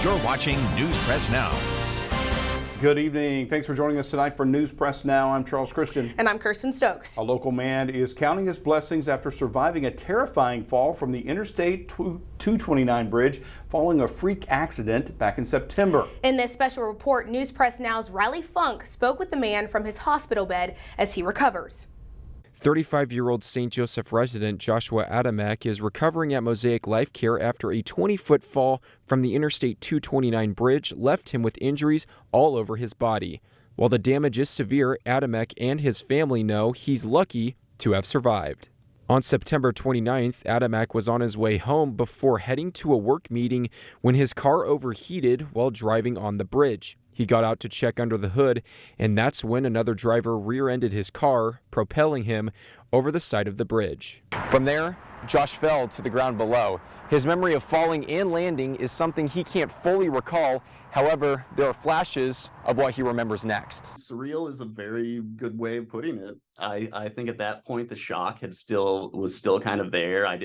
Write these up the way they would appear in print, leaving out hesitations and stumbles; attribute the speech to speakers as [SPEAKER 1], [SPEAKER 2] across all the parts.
[SPEAKER 1] You're watching News Press Now.
[SPEAKER 2] Good evening. Thanks for joining us tonight for News Press Now. I'm Charles Christian.
[SPEAKER 3] And I'm Kirsten Stokes.
[SPEAKER 2] A local man is counting his blessings after surviving a terrifying fall from the Interstate 229 bridge following a freak accident back in September.
[SPEAKER 3] In this special report, News Press Now's Riley Funk spoke with the man from his hospital bed as he recovers.
[SPEAKER 4] 35-year-old St. Joseph resident Joshua Adamek is recovering at Mosaic Life Care after a 20-foot fall from the Interstate 229 bridge left him with injuries all over his body. While the damage is severe, Adamek and his family know he's lucky to have survived. On September 29th, Adamek was on his way home before heading to a work meeting when his car overheated while driving on the bridge. He got out to check under the hood, and that's when another driver rear-ended his car, propelling him over the side of the bridge. From there, Josh fell to the ground below. His memory of falling and landing is something he can't fully recall. However, there are flashes of what he remembers next.
[SPEAKER 5] Surreal is a very good way of putting it. I think at that point the shock was still kind of there. I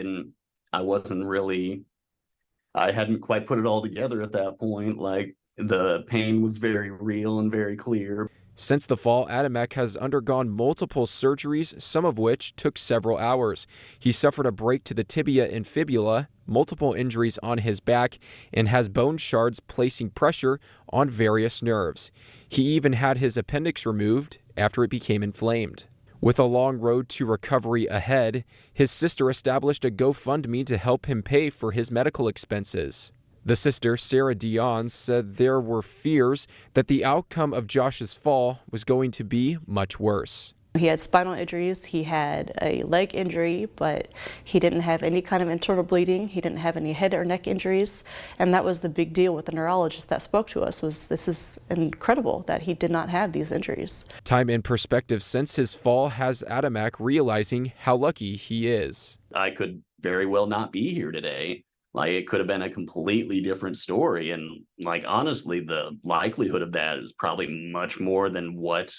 [SPEAKER 5] hadn't quite put it all together at that point. Like, the pain was very real and very clear.
[SPEAKER 4] Since the fall, Adamek has undergone multiple surgeries, some of which took several hours. He suffered a break to the tibia and fibula, multiple injuries on his back, and has bone shards placing pressure on various nerves. He even had his appendix removed after it became inflamed. With a long road to recovery ahead, his sister established a GoFundMe to help him pay for his medical expenses. The sister, Sarah Dion, said there were fears that the outcome of Josh's fall was going to be much worse.
[SPEAKER 6] He had spinal injuries, he had a leg injury, but he didn't have any kind of internal bleeding, he didn't have any head or neck injuries, and that was the big deal with the neurologist that spoke to us, was this is incredible that he did not have these injuries.
[SPEAKER 4] Time in perspective since his fall has Adamek realizing how lucky he is.
[SPEAKER 5] I could very well not be here today. Like, it could have been a completely different story. And like, honestly, the likelihood of that is probably much more than what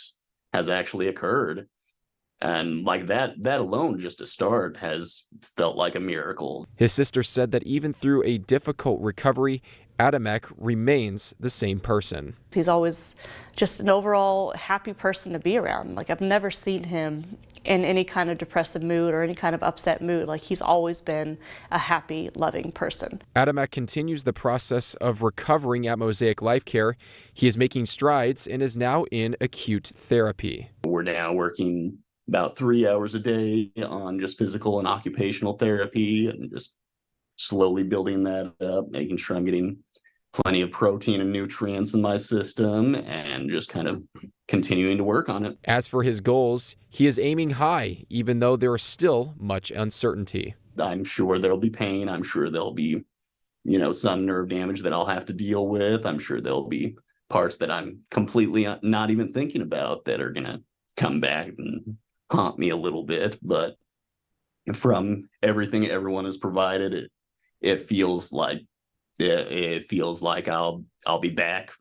[SPEAKER 5] has actually occurred. And like that alone, just to start, has felt like a miracle.
[SPEAKER 4] His sister said that even through a difficult recovery, Adamek remains the same person.
[SPEAKER 6] He's always just an overall happy person to be around. Like, I've never seen him in any kind of depressive mood or any kind of upset mood. Like, he's always been a happy, loving person.
[SPEAKER 4] Adamek continues the process of recovering at Mosaic Life Care. He is making strides and is now in acute therapy.
[SPEAKER 5] We're now working about 3 hours a day on just physical and occupational therapy, and just slowly building that up, making sure I'm getting plenty of protein and nutrients in my system, and just kind of continuing to work on it.
[SPEAKER 4] As for his goals, he is aiming high, even though there is still much uncertainty.
[SPEAKER 5] I'm sure there'll be pain. I'm sure there'll be, some nerve damage that I'll have to deal with. I'm sure there'll be parts that I'm completely not even thinking about that are going to come back and haunt me a little bit. But from everything everyone has provided, it feels like I'll be back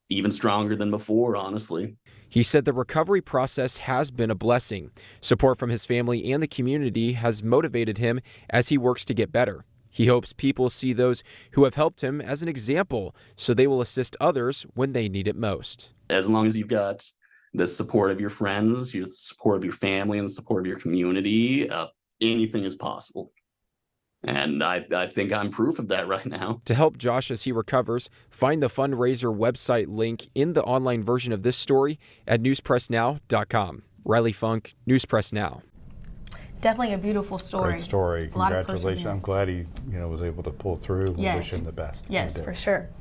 [SPEAKER 5] even stronger than before, honestly.
[SPEAKER 4] He said the recovery process has been a blessing. Support from his family and the community has motivated him as he works to get better. He hopes people see those who have helped him as an example, so they will assist others when they need it most.
[SPEAKER 5] As long as you've got the support of your friends, the support of your family, and the support of your community, anything is possible. And I think I'm proof of that right now.
[SPEAKER 4] To help Josh as he recovers, find the fundraiser website link in the online version of this story at newspressnow.com. Riley Funk, News Press Now.
[SPEAKER 3] Definitely a beautiful story.
[SPEAKER 2] Great story.
[SPEAKER 3] A lot of
[SPEAKER 2] Congratulations. I'm glad he was able to pull through. We
[SPEAKER 3] Yes.
[SPEAKER 2] wish him the best.
[SPEAKER 3] Yes, for sure.